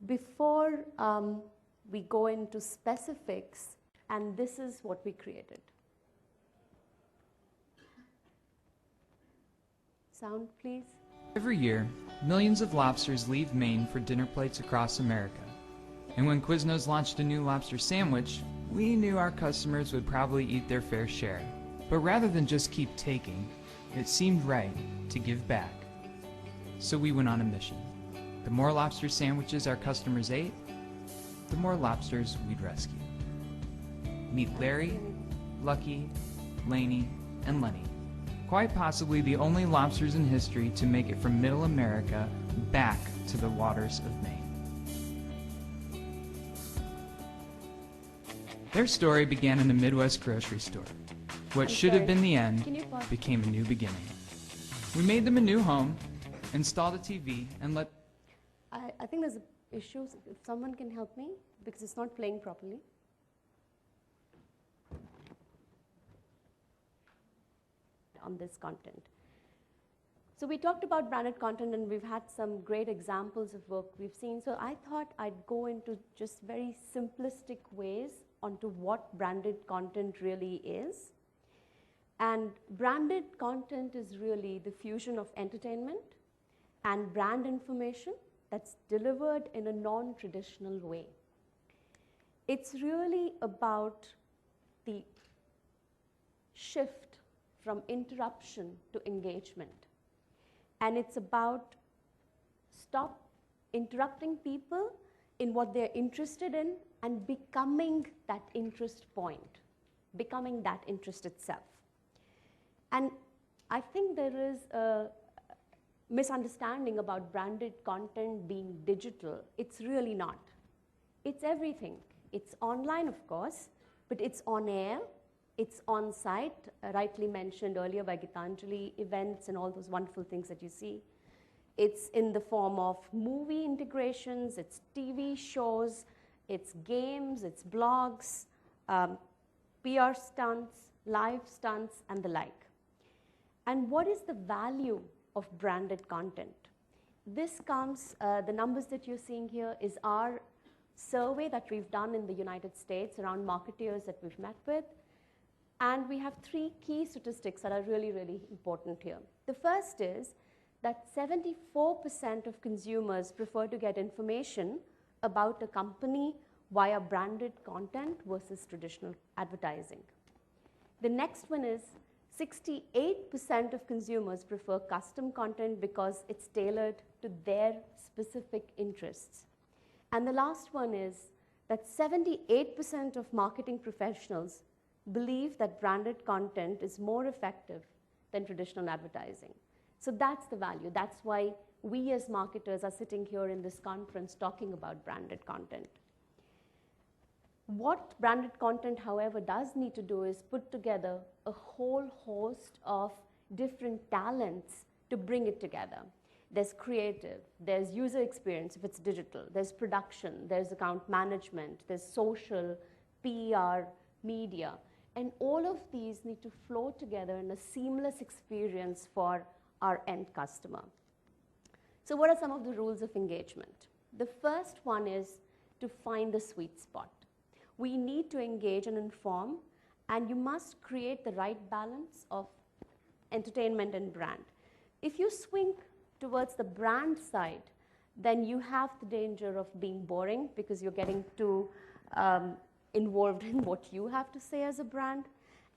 Before we go into specifics, and this is what we created. Sound, please. Every year, millions of lobsters leave Maine for dinner plates across America. And when Quiznos launched a new lobster sandwich, we knew our customers would probably eat their fair share. But rather than just keep taking, it seemed right to give back. So we went on a mission. The more lobster sandwiches our customers ate, the more lobsters we'd rescue. Meet Larry, Lucky, Laney, and Lenny. Quite possibly the only lobsters in history to make it from Middle America back to the waters of Maine. Their story began in a Midwest grocery store. What should have been the end became a new beginning. We made them a new home, installed a TV, and let... I think there's issues. If someone can help me, because it's not playing properly. On this content. So we talked about branded content, and we've had some great examples of work we've seen. So I thought I'd go into just very simplistic ways onto what branded content really is. And branded content is really the fusion of entertainment and brand information that's delivered in a non-traditional way. It's really about the shift from interruption to engagement. And it's about stop interrupting people in what they're interested in and becoming that interest point, becoming that interest itself. And I think there is a misunderstanding about branded content being digital. It's really not. It's everything. It's online, of course, but it's on air, it's on site, rightly mentioned earlier by Gitanjali, events and all those wonderful things that you see. It's in the form of movie integrations, it's TV shows, it's games, it's blogs, PR stunts, live stunts, and the like. And what is the value of branded content? This comes, the numbers that you're seeing here is our survey that we've done in the United States around marketeers that we've met with. And we have three key statistics that are really, really important here. The first is that 74% of consumers prefer to get information about a company via branded content versus traditional advertising. The next one is 68% of consumers prefer custom content because it's tailored to their specific interests. And the last one is that 78% of marketing professionals believe that branded content is more effective than traditional advertising. So that's the value. That's why we as marketers are sitting here in this conference talking about branded content. What branded content, however, does need to do is put together a whole host of different talents to bring it together. There's creative, there's user experience if it's digital, there's production, there's account management, there's social, PR, media. And all of these need to flow together in a seamless experience for our end customer. So what are some of the rules of engagement? The first one is to find the sweet spot. We need to engage and inform, and you must create the right balance of entertainment and brand. If you swing towards the brand side, then you have the danger of being boring because you're getting too involved in what you have to say as a brand.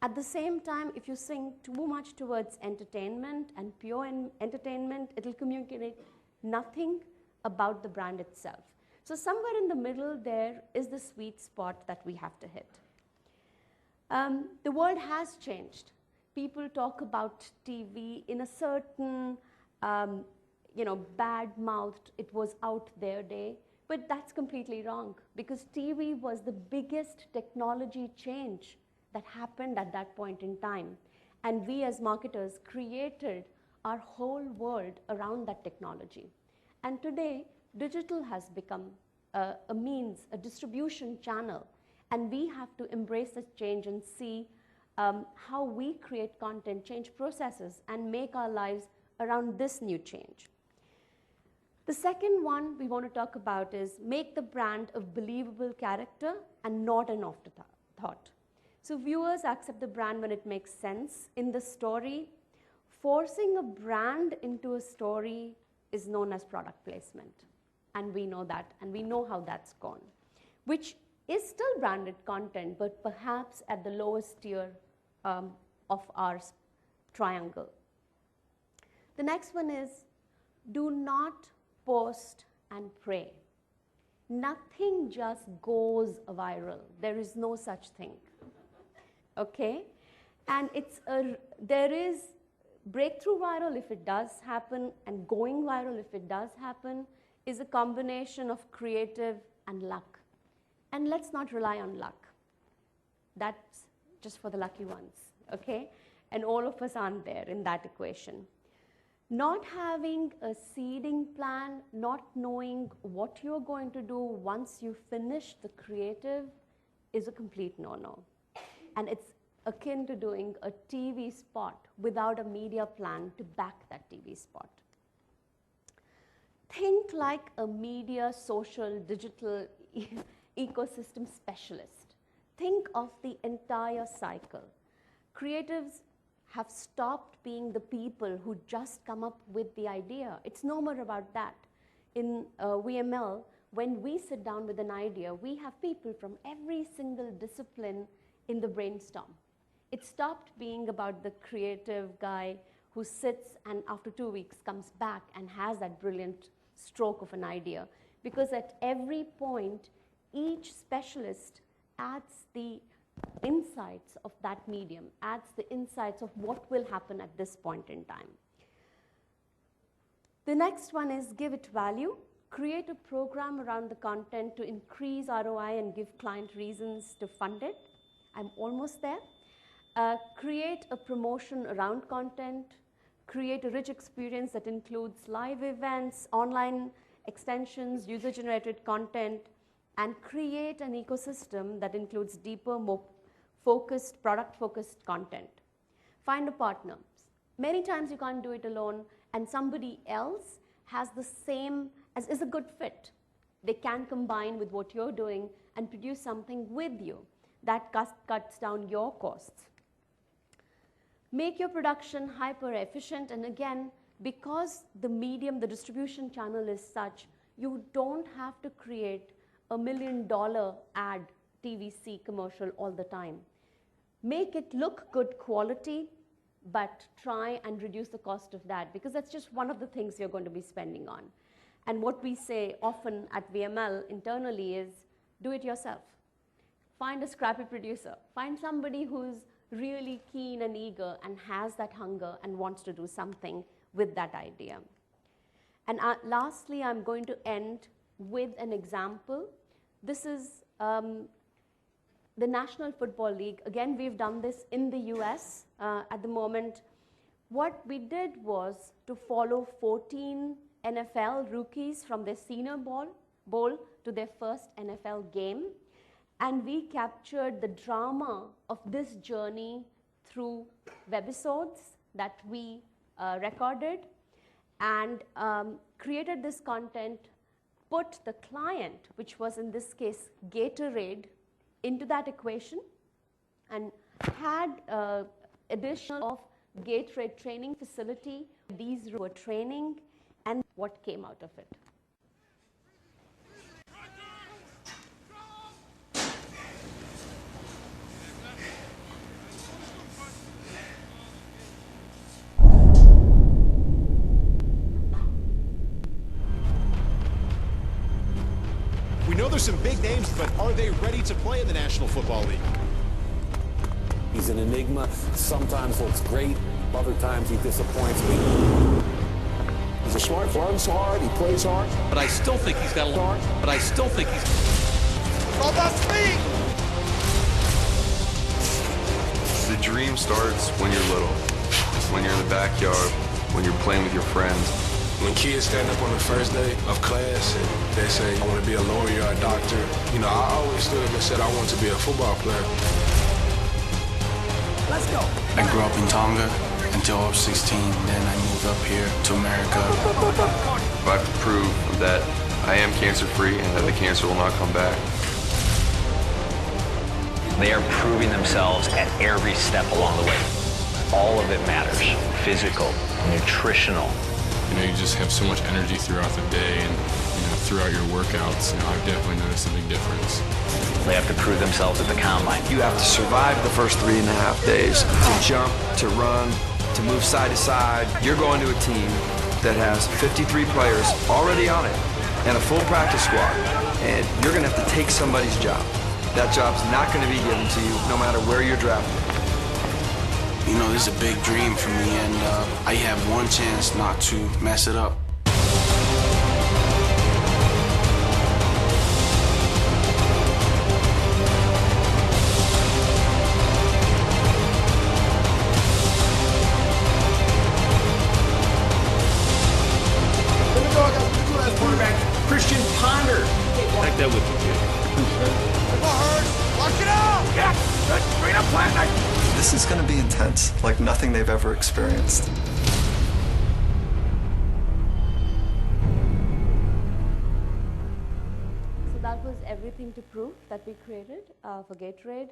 At the same time, if you swing too much towards entertainment and pure entertainment, it'll communicate nothing about the brand itself. So somewhere in the middle there is the sweet spot that we have to hit. The world has changed. People talk about TV in a certain, bad-mouthed, it was out there day, but that's completely wrong because TV was the biggest technology change that happened at that point in time. And we as marketers created our whole world around that technology. And today, digital has become a means, a distribution channel, and we have to embrace this change and see how we create content, change processes, and make our lives around this new change. The second one we want to talk about is make the brand a believable character and not an afterthought. So viewers accept the brand when it makes sense in the story. Forcing a brand into a story is known as product placement. And we know that, and we know how that's gone, which is still branded content, but perhaps at the lowest tier of our triangle. The next one is do not post and pray. Nothing just goes viral. There is no such thing. Okay? And there is breakthrough viral if it does happen, and going viral if it does happen is a combination of creative and luck. And let's not rely on luck. That's just for the lucky ones, okay? And all of us aren't there in that equation. Not having a seeding plan, not knowing what you're going to do once you finish the creative is a complete no-no. And it's akin to doing a TV spot without a media plan to back that TV spot. Think like a media, social, digital ecosystem specialist. Think of the entire cycle. Creatives have stopped being the people who just come up with the idea. It's no more about that. In VML, when we sit down with an idea, we have people from every single discipline in the brainstorm. It stopped being about the creative guy who sits and after 2 weeks comes back and has that brilliant stroke of an idea. Because at every point, each specialist adds the insights of that medium, adds the insights of what will happen at this point in time. The next one is give it value. Create a program around the content to increase ROI and give client reasons to fund it. I'm almost there. Create a promotion around content. Create a rich experience that includes live events, online extensions, user-generated content, and create an ecosystem that includes deeper, more focused, product-focused content. Find a partner. Many times you can't do it alone, and somebody else has the same, is a good fit. They can combine with what you're doing and produce something with you that cuts down your costs. Make your production hyper efficient, and again, because the medium, the distribution channel is such, you don't have to create $1 million ad TVC commercial all the time. Make it look good quality, but try and reduce the cost of that, because that's just one of the things you're going to be spending on. And what we say often at VML internally is, do it yourself. Find a scrappy producer. Find somebody who's really keen and eager and has that hunger and wants to do something with that idea. And lastly, I'm going to end with an example. This is the National Football League. Again, we've done this in the US at the moment. What we did was to follow 14 NFL rookies from their senior bowl to their first NFL game. And we captured the drama of this journey through webisodes that we recorded and created this content, put the client, which was in this case Gatorade, into that equation, and had additional of Gatorade training facility. These were training and what came out of it. We know there's some big names, but are they ready to play in the National Football League? He's an enigma. Sometimes looks great. Other times he disappoints me. He's a smart, runs hard, he plays hard. But I still think he's got a lot. But I still think he's... Oh, that's me! The dream starts when you're little. When you're in the backyard, when you're playing with your friends. When kids stand up on the first day of class and they say, I want to be a lawyer or a doctor, you know, I always stood up and said I want to be a football player. Let's go. I grew up in Tonga, and until I was 16. Then I moved up here to America. I have to prove that I am cancer-free and that the cancer will not come back. They are proving themselves at every step along the way. All of it matters. Physical, nutritional. You know, you just have so much energy throughout the day and, you know, throughout your workouts. You know, I've definitely noticed a big difference. They have to prove themselves at the combine. You have to survive the first 3.5 days. To jump, to run, to move side to side. You're going to a team that has 53 players already on it and a full practice squad. And you're going to have to take somebody's job. That job's not going to be given to you no matter where you're drafted. You know, this is a big dream for me, and I have one chance not to mess it up. Christian Ponder. Take that with you, kid. This is going to be intense, like nothing they've ever experienced. So that was everything to prove that we created for Gatorade.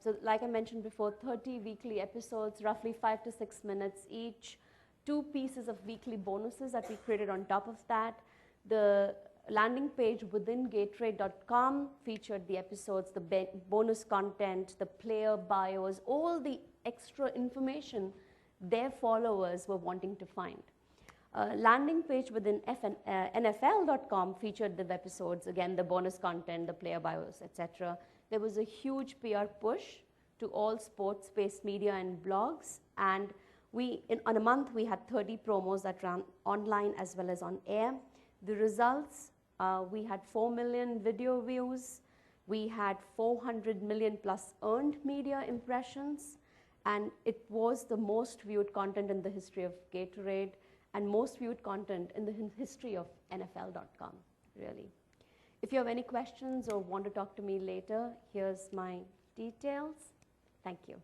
So like I mentioned before, 30 weekly episodes, roughly 5 to 6 minutes each. 2 pieces of weekly bonuses that we created on top of that. The landing page within Gatorade.com featured the episodes, the bonus content, the player bios, all the extra information their followers were wanting to find. Landing page within NFL.com featured the episodes, again, the bonus content, the player bios, etc. There was a huge PR push to all sports-based media and blogs, and on a month we had 30 promos that ran online as well as on air. The results, we had 4 million video views, we had 400 million plus earned media impressions, and it was the most viewed content in the history of Gatorade and most viewed content in the history of NFL.com, really. If you have any questions or want to talk to me later, here's my details. Thank you.